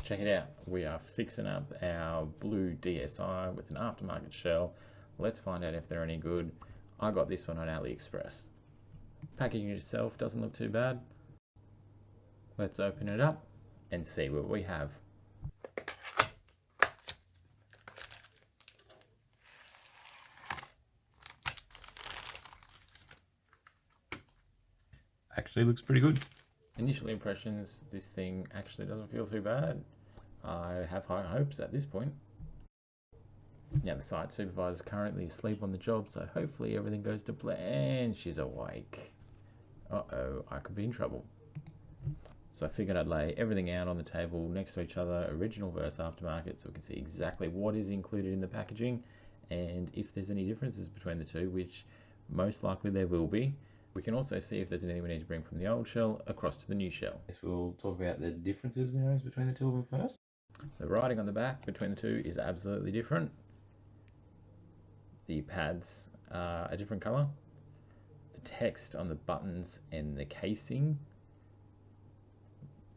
Check it out. We are fixing up our blue DSi with an aftermarket shell. Let's find out if they're any good. I got this one on AliExpress. Packaging itself doesn't look too bad. Let's open it up and see what we have. Actually looks pretty good. Initial impressions, this thing actually doesn't feel too bad. I have high hopes at this point. Now the site supervisor is currently asleep on the job, so hopefully everything goes to plan. She's awake. Uh-oh, I could be in trouble. So I figured I'd lay everything out on the table next to each other, original versus aftermarket, so we can see exactly what is included in the packaging and if there's any differences between the two, which most likely there will be. We can also see if there's anything we need to bring from the old shell across to the new shell. Yes, we'll talk about the differences we notice between the two of them first. The writing on the back between the two is absolutely different. The pads are a different colour. The text on the buttons and the casing.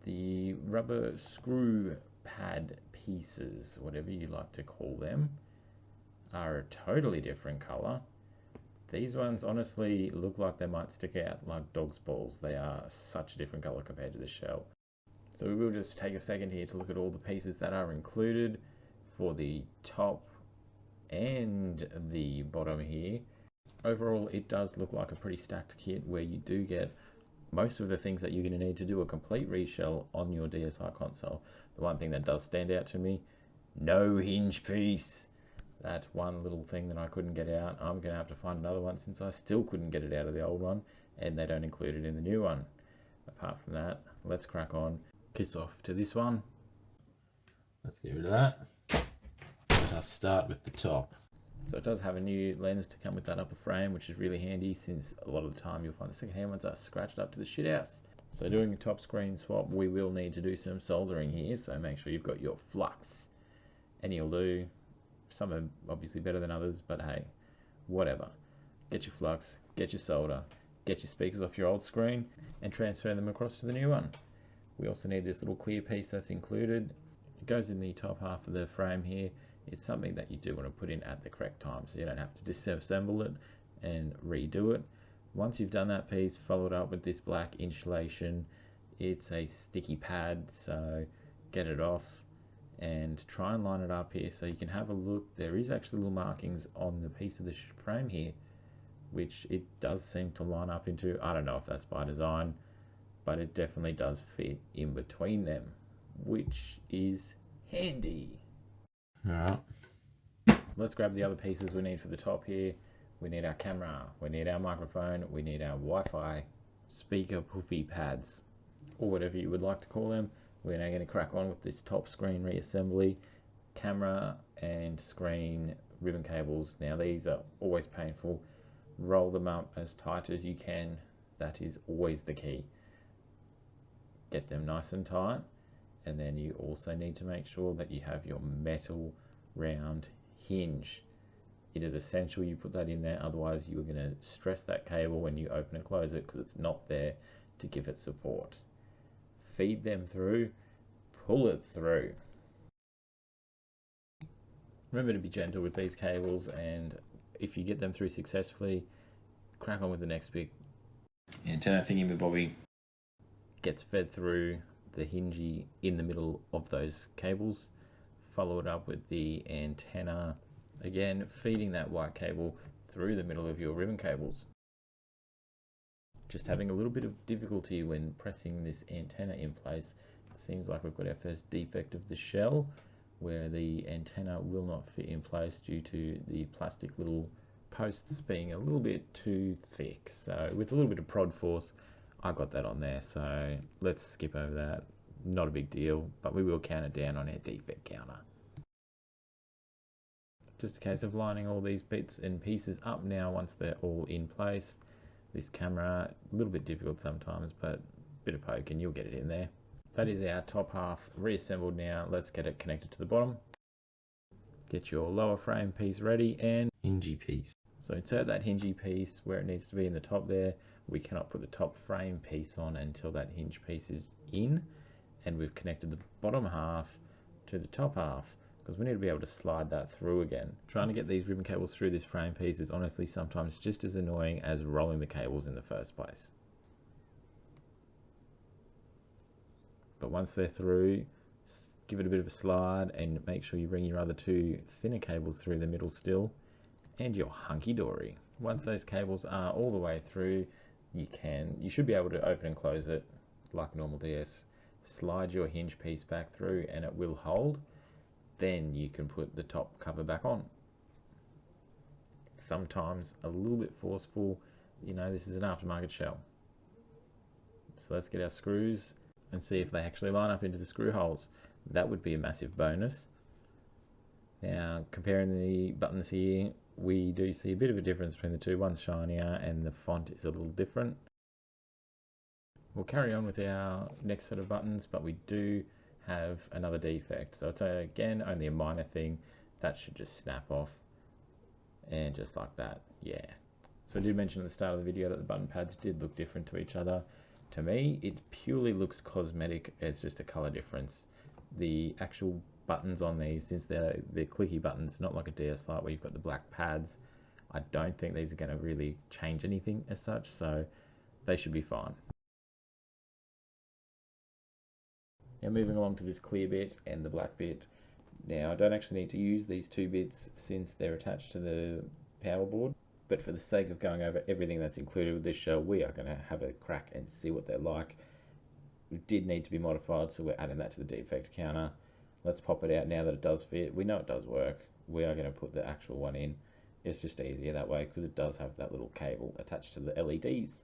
The rubber screw pad pieces, whatever you like to call them, are a totally different colour. These ones honestly look like they might stick out like dog's balls. They are such a different colour compared to the shell. So we will just take a second here to look at all the pieces that are included for the top and the bottom here. Overall, it does look like a pretty stacked kit where you do get most of the things that you're going to need to do a complete reshell on your DSi console. The one thing that does stand out to me, no hinge piece. That one little thing that I couldn't get out, I'm going to have to find another one since I still couldn't get it out of the old one, and they don't include it in the new one. Apart from that, let's crack on. Piss off to this one. Let's get rid of that. Let us start with the top. So it does have a new lens to come with that upper frame, which is really handy since a lot of the time you'll find the second-hand ones are scratched up to the shit house. So doing a top screen swap, we will need to do some soldering here, so make sure you've got your flux. Any will do. Some are obviously better than others, but hey, whatever. Get your flux, get your solder, get your speakers off your old screen, and transfer them across to the new one. We also need this little clear piece that's included. It goes in the top half of the frame here. It's something that you do want to put in at the correct time, so you don't have to disassemble it and redo it. Once you've done that piece, follow it up with this black insulation. It's a sticky pad, so get it off and try and line it up here so you can have a look. There is actually little markings on the piece of the frame here, which it does seem to line up into. I don't know if that's by design, but it definitely does fit in between them, which is handy. Alright, let's grab the other pieces we need for the top here. We need our camera, we need our microphone, we need our Wi-Fi speaker puffy pads, or whatever you would like to call them. We're now going to crack on with this top screen reassembly, camera and screen ribbon cables. Now these are always painful. Roll them up as tight as you can. That is always the key. Get them nice and tight. And then you also need to make sure that you have your metal round hinge. It is essential you put that in there, otherwise you're going to stress that cable when you open and close it because it's not there to give it support. Feed them through, pull it through. Remember to be gentle with these cables, and if you get them through successfully, crack on with the next bit. Antenna thingy bobby gets fed through the hingey in the middle of those cables. Follow it up with the antenna, again feeding that white cable through the middle of your ribbon cables. Just having a little bit of difficulty when pressing this antenna in place. It seems like we've got our first defect of the shell, where the antenna will not fit in place due to the plastic little posts being a little bit too thick. So with a little bit of prod force, I got that on there, so let's skip over that. Not a big deal, but we will count it down on our defect counter. Just a case of lining all these bits and pieces up now once they're all in place. This camera, a little bit difficult sometimes, but a bit of poke and you'll get it in there. That is our top half reassembled now. Let's get it connected to the bottom. Get your lower frame piece ready and hingey piece. So insert that hingey piece where it needs to be in the top there. We cannot put the top frame piece on until that hinge piece is in. and we've connected the bottom half to the top half because we need to be able to slide that through again. Trying to get these ribbon cables through this frame piece is honestly sometimes just as annoying as rolling the cables in the first place. But once they're through, give it a bit of a slide and make sure you bring your other two thinner cables through the middle still, and you're hunky-dory. Once those cables are all the way through, you should be able to open and close it like normal DS. Slide your hinge piece back through and it will hold. Then you can put the top cover back on. Sometimes a little bit forceful, you know, this is an aftermarket shell. So let's get our screws and see if they actually line up into the screw holes. That would be a massive bonus. Now, comparing the buttons here, we do see a bit of a difference between the two. One's shinier and the font is a little different. We'll carry on with our next set of buttons, but we do have another defect. So it's again only a minor thing. That should just snap off, and just like that, yeah. So I did mention at the start of the video that the button pads did look different to each other. To me, it purely looks cosmetic. It's just a color difference. The actual buttons on these, since they're clicky buttons, not like a DS Lite where you've got the black pads, I don't think these are going to really change anything as such, so they should be fine. Now moving along to this clear bit and the black bit. Now I don't actually need to use these two bits since they're attached to the power board, but for the sake of going over everything that's included with this shell, we are going to have a crack and see what they're like. It did need to be modified, so we're adding that to the defect counter. Let's pop it out now that it does fit. We know it does work. We are going to put the actual one in. It's just easier that way because it does have that little cable attached to the LEDs.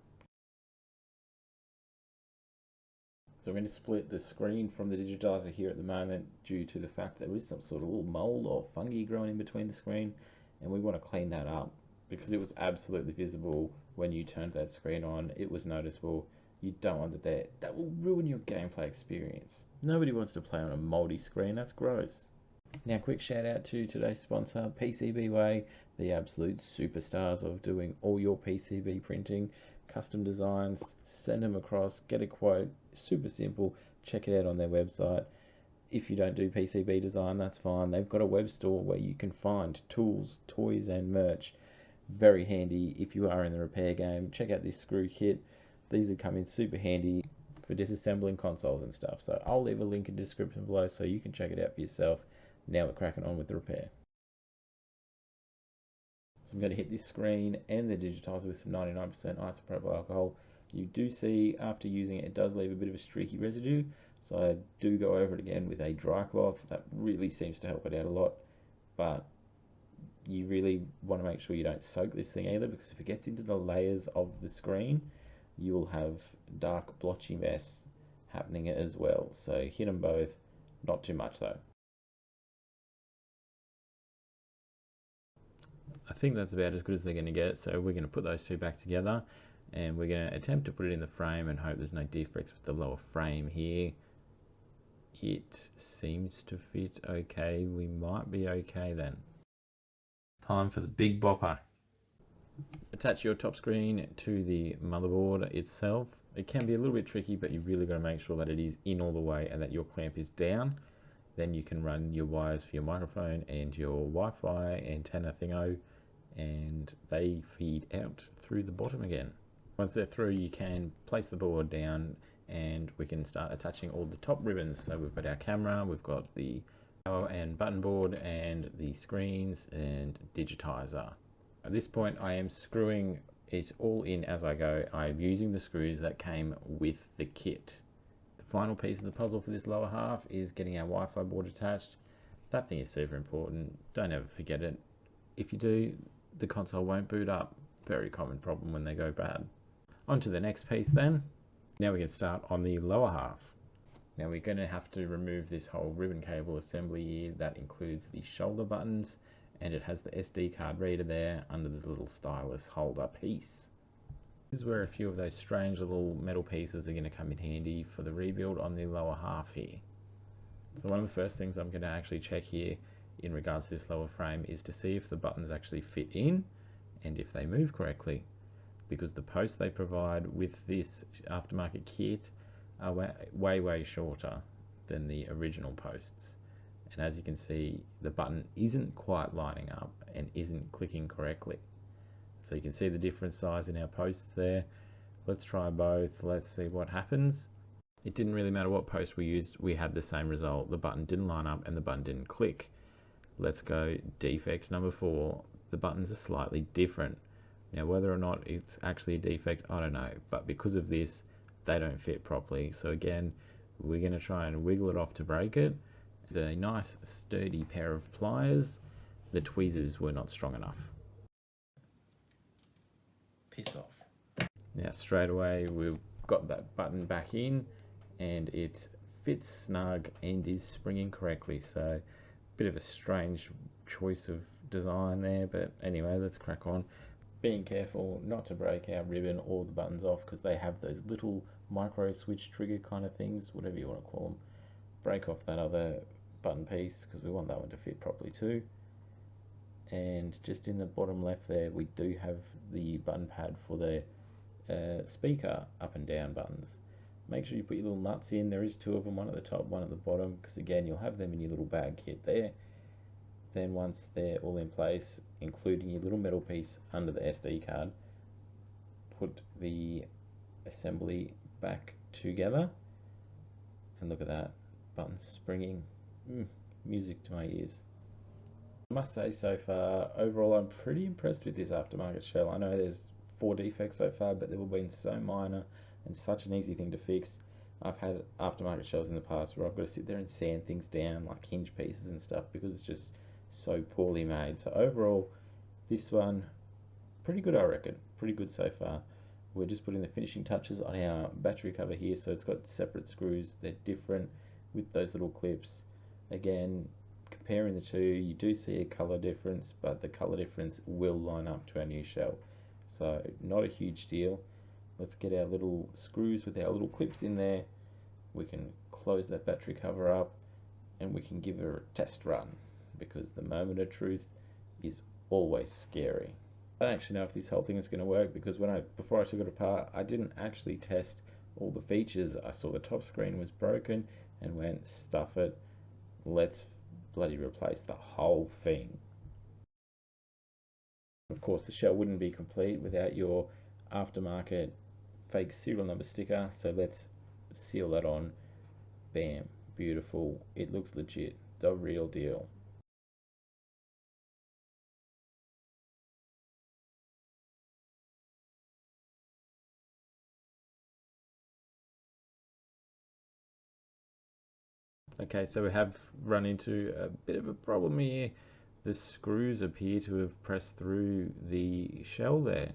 So we're going to split the screen from the digitizer here at the moment due to the fact there is some sort of little mold or fungi growing in between the screen, and we want to clean that up because it was absolutely visible when you turned that screen on. It was noticeable. You don't want that there. That will ruin your gameplay experience. Nobody wants to play on a moldy screen. That's gross. Now, quick shout out to today's sponsor, PCBWay, the absolute superstars of doing all your PCB printing, custom designs. Send them across, get a quote. Super simple. Check it out on their website. If you don't do PCB design, that's fine. They've got a web store where you can find tools, toys, and merch. Very handy if you are in the repair game. Check out this screw kit. These would come in super handy for disassembling consoles and stuff. So I'll leave a link in the description below so you can check it out for yourself. Now we're cracking on with the repair. So I'm going to hit this screen and the digitizer with some 99% isopropyl alcohol. You do see after using it, it does leave a bit of a streaky residue. So I do go over it again with a dry cloth. That really seems to help it out a lot. But you really want to make sure you don't soak this thing either, because if it gets into the layers of the screen, you will have dark blotchy mess happening as well. So hit them both, not too much though. I think that's about as good as they're going to get, so we're going to put those two back together and we're going to attempt to put it in the frame and hope there's no defects with the lower frame here. It seems to fit okay. We might be okay then. Time for the big bopper. Attach your top screen to the motherboard itself. It can be a little bit tricky, but you've really got to make sure that it is in all the way and that your clamp is down. Then you can run your wires for your microphone and your Wi-Fi antenna thingo, and they feed out through the bottom again. Once they're through, you can place the board down and we can start attaching all the top ribbons. So we've got our camera, we've got the power and button board and the screens and digitizer. At this point I am screwing it all in as I go. I'm using the screws that came with the kit. The final piece of the puzzle for this lower half is getting our Wi-Fi board attached. That thing is super important. Don't ever forget it. If you do, the console won't boot up. Very common problem when they go bad. On to the next piece then. Now we can start on the lower half. Now we're going to have to remove this whole ribbon cable assembly here. That includes the shoulder buttons, and it has the SD card reader there under the little stylus holder piece. This is where a few of those strange little metal pieces are going to come in handy for the rebuild on the lower half here. So one of the first things I'm going to actually check here in regards to this lower frame is to see if the buttons actually fit in and if they move correctly, because the posts they provide with this aftermarket kit are way shorter than the original posts. And as you can see, the button isn't quite lining up and isn't clicking correctly. So you can see the different size in our posts there. Let's try both. Let's see what happens. It didn't really matter what post we used, we had the same result. The button didn't line up and the button didn't click. Let's go defect number 4. The buttons are slightly different. Now, whether or not it's actually a defect, I don't know. But because of this, they don't fit properly. So again, we're going to try and wiggle it off to break it. The nice sturdy pair of pliers, the tweezers were not strong enough. Piss off. Now straight away we've got that button back in and it fits snug and is springing correctly. So bit of a strange choice of design there, but anyway, let's crack on. Being careful not to break our ribbon or the buttons off, because they have those little micro switch trigger kind of things, whatever you want to call them. Break off that other button piece because we want that one to fit properly too. And just in the bottom left there, we do have the button pad for the speaker up and down buttons. Make sure you put your little nuts in. There is 2 of them, one at the top, one at the bottom, because again, you'll have them in your little bag kit there. Then once they're all in place, including your little metal piece under the SD card, put the assembly back together. And look at that, buttons springing. Music to my ears. I must say, so far, overall, I'm pretty impressed with this aftermarket shell. I know there's 4 defects so far, but they've all been so minor and such an easy thing to fix. I've had aftermarket shells in the past where I've got to sit there and sand things down, like hinge pieces and stuff, because it's just so poorly made. So overall, this one, pretty good, I reckon. Pretty good so far. We're just putting the finishing touches on our battery cover here, so it's got separate screws. They're different with those little clips. Again, comparing the two, you do see a color difference, but the color difference will line up to our new shell. So not a huge deal. Let's get our little screws with our little clips in there. We can close that battery cover up and we can give it a test run, because the moment of truth is always scary. I don't actually know if this whole thing is going to work, because before I took it apart, I didn't actually test all the features. I saw the top screen was broken and went, stuff it, let's bloody replace the whole thing. Of course, the shell wouldn't be complete without your aftermarket fake serial number sticker, so let's seal that on. Bam, beautiful. It looks legit, the real deal. Okay, so we have run into a bit of a problem here. The screws appear to have pressed through the shell there.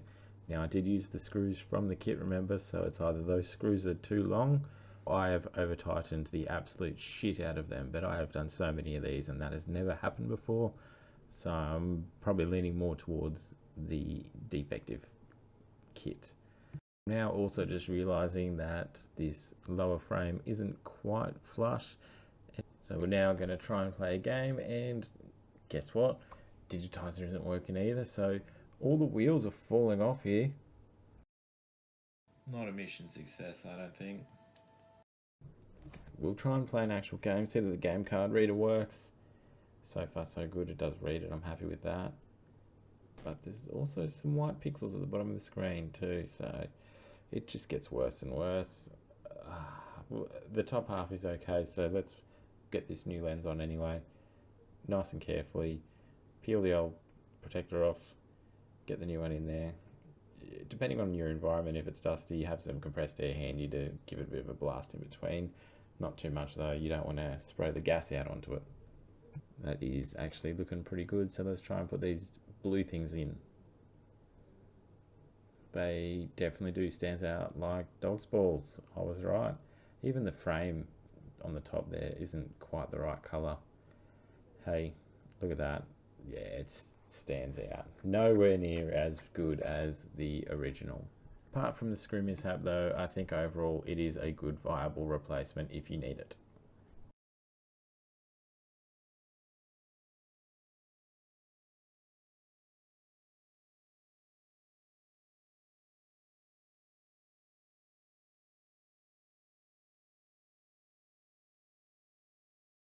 Now, I did use the screws from the kit, remember, so it's either those screws are too long, I have over tightened the absolute shit out of them, but I have done so many of these and that has never happened before, so I'm probably leaning more towards the defective kit. Now also just realizing that this lower frame isn't quite flush, so we're now going to try and play a game, and guess what? Digitizer isn't working either, so all the wheels are falling off here. Not a mission success, I don't think. We'll try and play an actual game, see that the game card reader works. So far so good, it does read it, I'm happy with that. But there's also some white pixels at the bottom of the screen too, so it just gets worse and worse. The top half is okay, so let's get this new lens on anyway. Nice and carefully. Peel the old protector off, get the new one in there. Depending on your environment, if it's dusty, you have some compressed air handy to give it a bit of a blast in between. Not too much though, you don't want to spray the gas out onto it. That is actually looking pretty good, so let's try and put these blue things in. They definitely do stand out like dog's balls, I was right. Even the frame on the top there isn't quite the right colour. Hey, look at that. Yeah, it stands out. Nowhere near as good as the original. Apart from the screw mishap though, I think overall it is a good viable replacement if you need it.